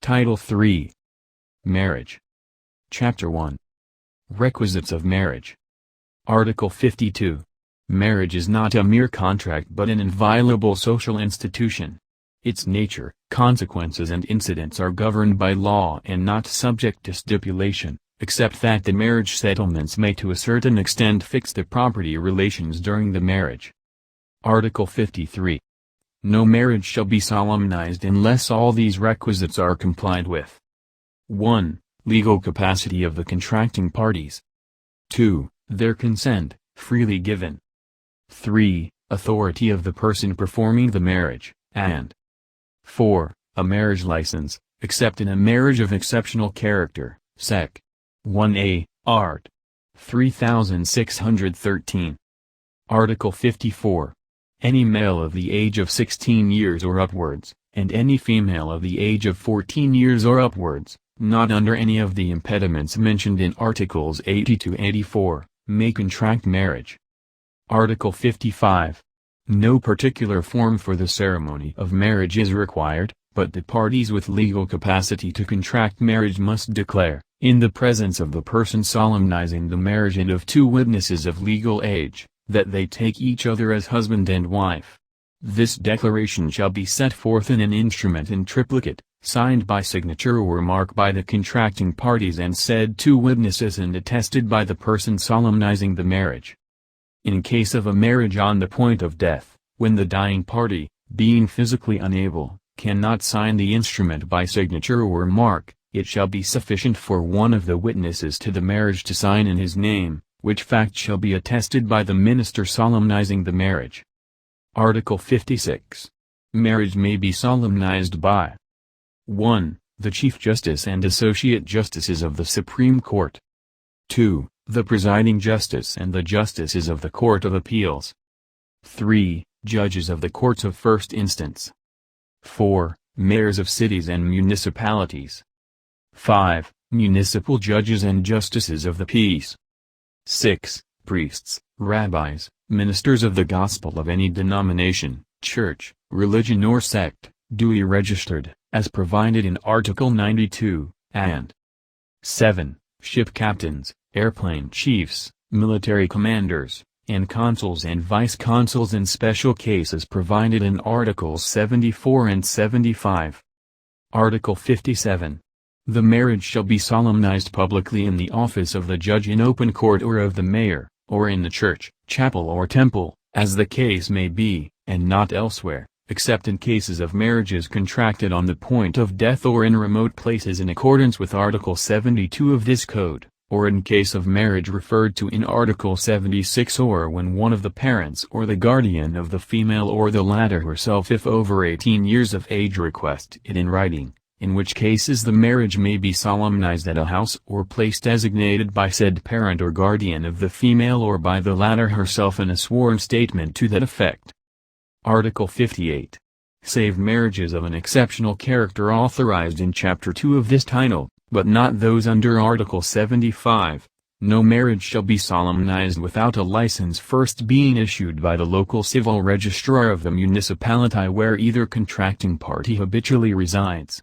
Title 3. Marriage. Chapter 1. Requisites of marriage. Article 52. Marriage is not a mere contract but an inviolable social institution. Its nature, consequences and incidents are governed by law and not subject to stipulation, except that the marriage settlements may to a certain extent fix the property relations during the marriage. Article 53. No marriage shall be solemnized unless all these requisites are complied with. 1. Legal capacity of the contracting parties. 2. Their consent, freely given. 3. Authority of the person performing the marriage, and 4. A marriage license, except in a marriage of exceptional character, Sec. 1A, Art. 3613. Article 54. Any male of the age of 16 years or upwards, and any female of the age of 14 years or upwards, not under any of the impediments mentioned in Articles 80 to 84, may contract marriage. Article 55. No particular form for the ceremony of marriage is required, but the parties with legal capacity to contract marriage must declare, in the presence of the person solemnizing the marriage and of 2 witnesses of legal age, that they take each other as husband and wife. This declaration shall be set forth in an instrument in triplicate, signed by signature or mark by the contracting parties and said 2 witnesses and attested by the person solemnizing the marriage. In case of a marriage on the point of death, when the dying party, being physically unable, cannot sign the instrument by signature or mark, it shall be sufficient for one of the witnesses to the marriage to sign in his name, which fact shall be attested by the minister solemnizing the marriage. Article 56. Marriage may be solemnized by 1. The Chief Justice and Associate Justices of the Supreme Court. 2. The Presiding Justice and the Justices of the Court of Appeals. 3. Judges of the Courts of First Instance. 4. Mayors of cities and municipalities. 5. Municipal judges and justices of the peace. 6. Priests, rabbis, ministers of the gospel of any denomination, church, religion or sect, duly registered, as provided in Article 92, and 7. Ship captains, airplane chiefs, military commanders, and consuls and vice-consuls in special cases provided in Articles 74 and 75. Article 57. The marriage shall be solemnized publicly in the office of the judge in open court or of the mayor, or in the church, chapel or temple, as the case may be, and not elsewhere, except in cases of marriages contracted on the point of death or in remote places in accordance with Article 72 of this Code, or in case of marriage referred to in Article 76 or when one of the parents or the guardian of the female or the latter herself if over 18 years of age request it in writing, in which cases the marriage may be solemnized at a house or place designated by said parent or guardian of the female or by the latter herself in a sworn statement to that effect. Article 58. Save marriages of an exceptional character authorized in Chapter 2 of this title, but not those under Article 75, no marriage shall be solemnized without a license first being issued by the local civil registrar of the municipality where either contracting party habitually resides.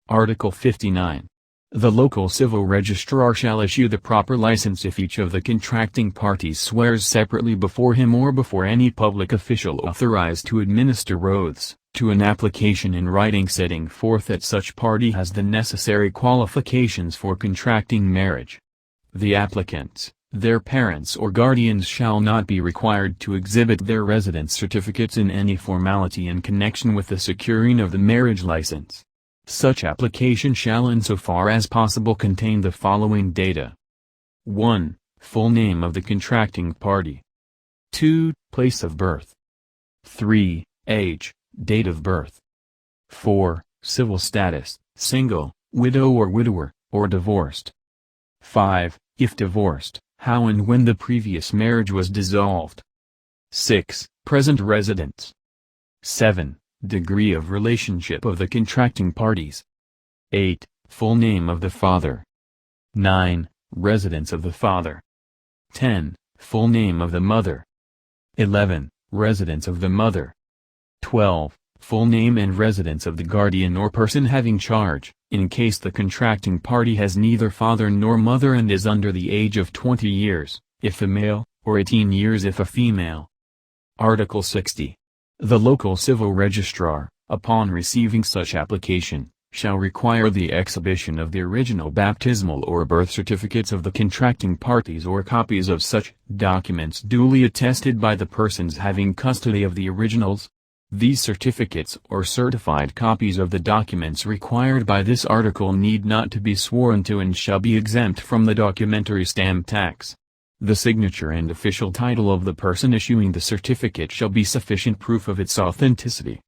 Article 59. The local civil registrar shall issue the proper license if each of the contracting parties swears separately before him or before any public official authorized to administer oaths, to an application in writing setting forth that such party has the necessary qualifications for contracting marriage. The applicants, their parents or guardians shall not be required to exhibit their residence certificates in any formality in connection with the securing of the marriage license. Such application shall insofar as possible contain the following data. 1. Full name of the contracting party. 2. Place of birth. 3. Age, date of birth. 4. Civil status, single, widow or widower, or divorced. 5. If divorced, how and when the previous marriage was dissolved. 6. Present residence. 7. Degree of relationship of the contracting parties. 8. Full name of the father. 9. Residence of the father. 10. Full name of the mother. 11. Residence of the mother. 12. full name and residence of the guardian or person having charge, in case the contracting party has neither father nor mother and is under the age of 20 years, if a male, or 18 years if a female. Article 60. The local civil registrar, upon receiving such application, shall require the exhibition of the original baptismal or birth certificates of the contracting parties or copies of such documents duly attested by the persons having custody of the originals. These certificates or certified copies of the documents required by this article need not to be sworn to and shall be exempt from the documentary stamp tax. The signature and official title of the person issuing the certificate shall be sufficient proof of its authenticity.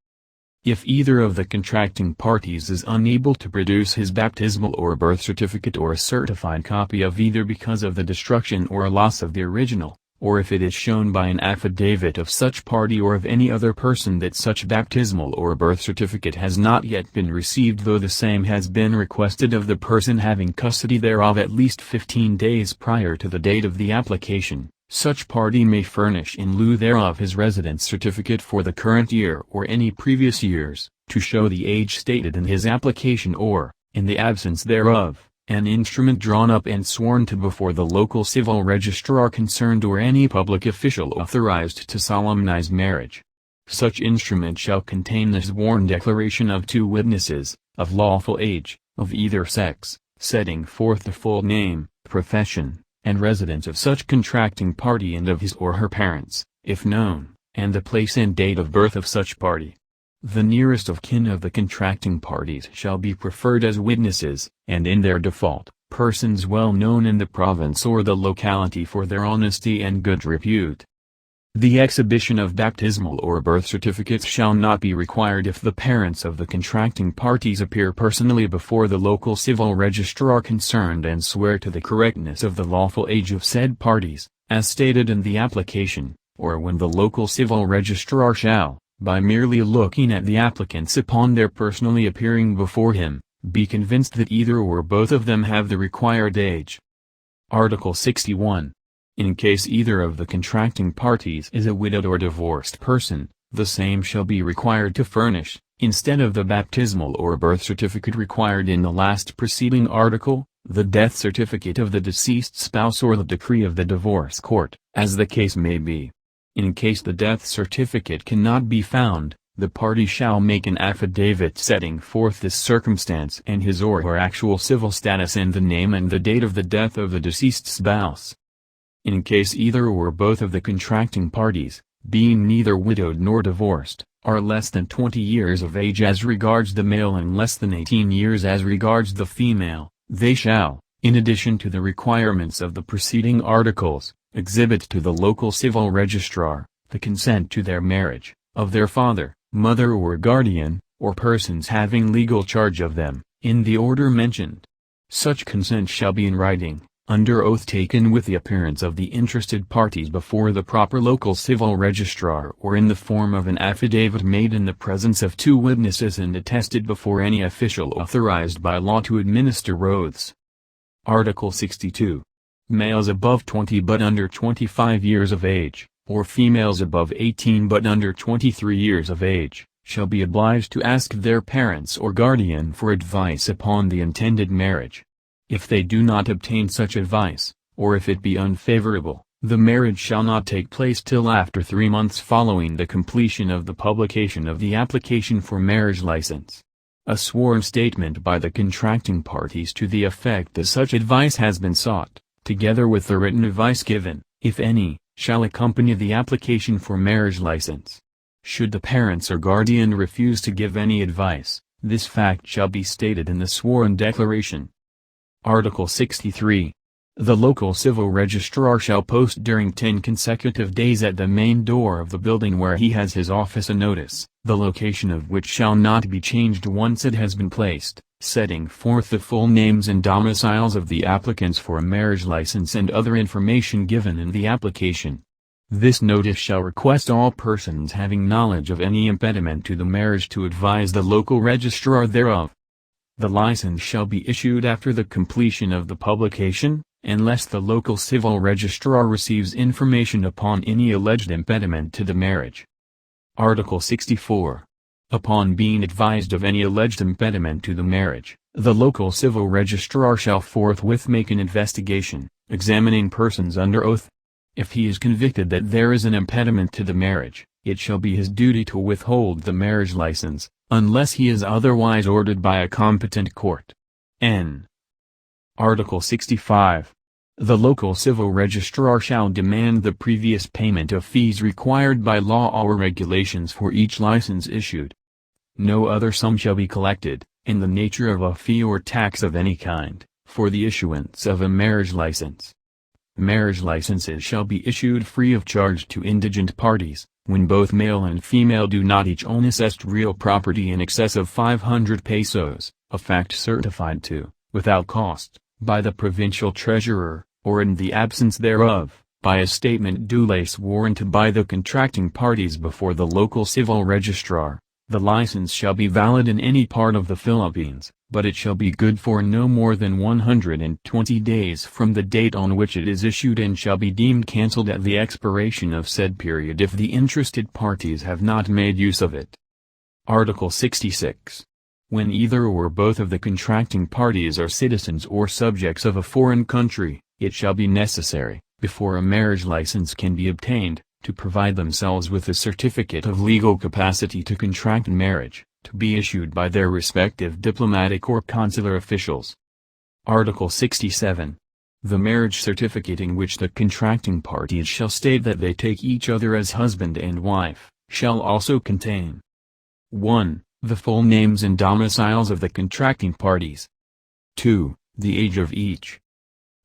If either of the contracting parties is unable to produce his baptismal or birth certificate or a certified copy of either because of the destruction or loss of the original, or if it is shown by an affidavit of such party or of any other person that such baptismal or birth certificate has not yet been received though the same has been requested of the person having custody thereof at least 15 days prior to the date of the application, such party may furnish in lieu thereof his residence certificate for the current year or any previous years, to show the age stated in his application or, in the absence thereof, an instrument drawn up and sworn to before the local civil registrar concerned or any public official authorized to solemnize marriage. Such instrument shall contain the sworn declaration of 2 witnesses, of lawful age, of either sex, setting forth the full name, profession, and residence of such contracting party and of his or her parents, if known, and the place and date of birth of such party. The nearest of kin of the contracting parties shall be preferred as witnesses, and in their default, persons well known in the province or the locality for their honesty and good repute. The exhibition of baptismal or birth certificates shall not be required if the parents of the contracting parties appear personally before the local civil registrar concerned and swear to the correctness of the lawful age of said parties, as stated in the application, or when the local civil registrar shall, by merely looking at the applicants upon their personally appearing before him, be convinced that either or both of them have the required age. Article 61. In case either of the contracting parties is a widowed or divorced person, the same shall be required to furnish, instead of the baptismal or birth certificate required in the last preceding article, the death certificate of the deceased spouse or the decree of the divorce court, as the case may be. In case the death certificate cannot be found, the party shall make an affidavit setting forth this circumstance and his or her actual civil status and the name and the date of the death of the deceased spouse. In case either or both of the contracting parties, being neither widowed nor divorced, are less than 20 years of age as regards the male and less than 18 years as regards the female, they shall, in addition to the requirements of the preceding articles, exhibit to the local civil registrar, the consent to their marriage, of their father, mother or guardian, or persons having legal charge of them, in the order mentioned. Such consent shall be in writing, under oath taken with the appearance of the interested parties before the proper local civil registrar or in the form of an affidavit made in the presence of 2 witnesses and attested before any official authorized by law to administer oaths. Article 62. Males above 20 but under 25 years of age, or females above 18 but under 23 years of age, shall be obliged to ask their parents or guardian for advice upon the intended marriage. If they do not obtain such advice, or if it be unfavorable, the marriage shall not take place till after 3 months following the completion of the publication of the application for marriage license. A sworn statement by the contracting parties to the effect that such advice has been sought, together with the written advice given, if any, shall accompany the application for marriage license. Should the parents or guardian refuse to give any advice, this fact shall be stated in the sworn declaration. Article 63. The local civil registrar shall post during 10 consecutive days at the main door of the building where he has his office a notice, the location of which shall not be changed once it has been placed, setting forth the full names and domiciles of the applicants for a marriage license and other information given in the application. This notice shall request all persons having knowledge of any impediment to the marriage to advise the local registrar thereof. The license shall be issued after the completion of the publication, unless the local civil registrar receives information upon any alleged impediment to the marriage. Article 64. Upon being advised of any alleged impediment to the marriage, the local civil registrar shall forthwith make an investigation, examining persons under oath. If he is convicted that there is an impediment to the marriage, it shall be his duty to withhold the marriage license, unless he is otherwise ordered by a competent court. N. Article 65. The local civil registrar shall demand the previous payment of fees required by law or regulations for each license issued. No other sum shall be collected, in the nature of a fee or tax of any kind, for the issuance of a marriage license. Marriage licenses shall be issued free of charge to indigent parties, when both male and female do not each own assessed real property in excess of 500 pesos, a fact certified to, without cost, by the provincial treasurer, or in the absence thereof, by a statement duly sworn to by the contracting parties before the local civil registrar. The license shall be valid in any part of the Philippines, but it shall be good for no more than 120 days from the date on which it is issued and shall be deemed cancelled at the expiration of said period if the interested parties have not made use of it. Article 66. When either or both of the contracting parties are citizens or subjects of a foreign country, it shall be necessary, before a marriage license can be obtained, to provide themselves with a certificate of legal capacity to contract marriage, to be issued by their respective diplomatic or consular officials. Article 67. The marriage certificate in which the contracting parties shall state that they take each other as husband and wife, shall also contain 1. The full names and domiciles of the contracting parties. 2. The age of each.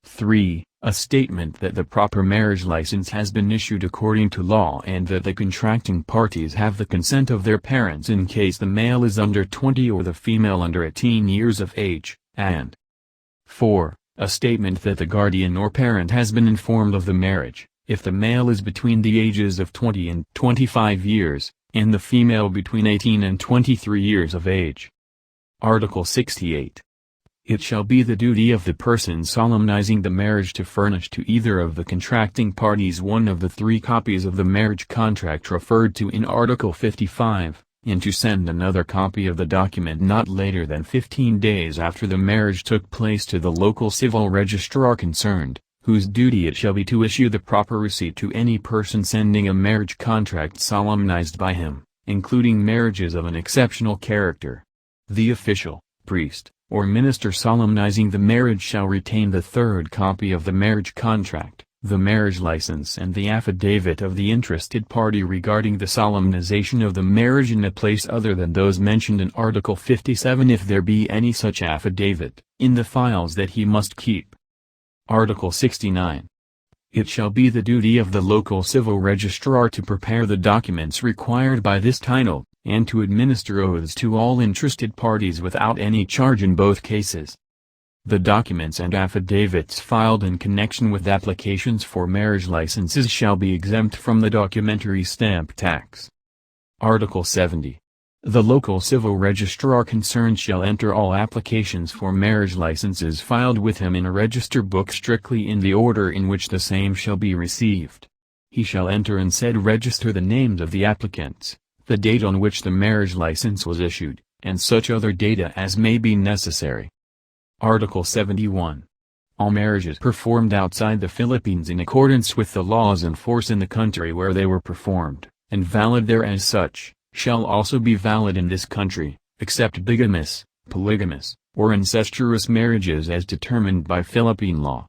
3. A statement that the proper marriage license has been issued according to law and that the contracting parties have the consent of their parents in case the male is under 20 or the female under 18 years of age, and 4. A statement that the guardian or parent has been informed of the marriage, if the male is between the ages of 20 and 25 years, and the female between 18 and 23 years of age. Article 68. It shall be the duty of the person solemnizing the marriage to furnish to either of the contracting parties one of the 3 copies of the marriage contract referred to in Article 55, and to send another copy of the document not later than 15 days after the marriage took place to the local civil registrar concerned, whose duty it shall be to issue the proper receipt to any person sending a marriage contract solemnized by him, including marriages of an exceptional character. The official, priest, or minister solemnizing the marriage shall retain the 3rd copy of the marriage contract, the marriage license and the affidavit of the interested party regarding the solemnization of the marriage in a place other than those mentioned in Article 57 if there be any such affidavit, in the files that he must keep. Article 69. It shall be the duty of the local civil registrar to prepare the documents required by this title, and to administer oaths to all interested parties without any charge in both cases. The documents and affidavits filed in connection with applications for marriage licenses shall be exempt from the documentary stamp tax. Article 70. The local civil registrar concerned shall enter all applications for marriage licenses filed with him in a register book strictly in the order in which the same shall be received. He shall enter in said register the names of the applicants, the date on which the marriage license was issued, and such other data as may be necessary. Article 71. All marriages performed outside the Philippines in accordance with the laws in force in the country where they were performed, and valid there as such, shall also be valid in this country, except bigamous, polygamous, or incestuous marriages as determined by Philippine law.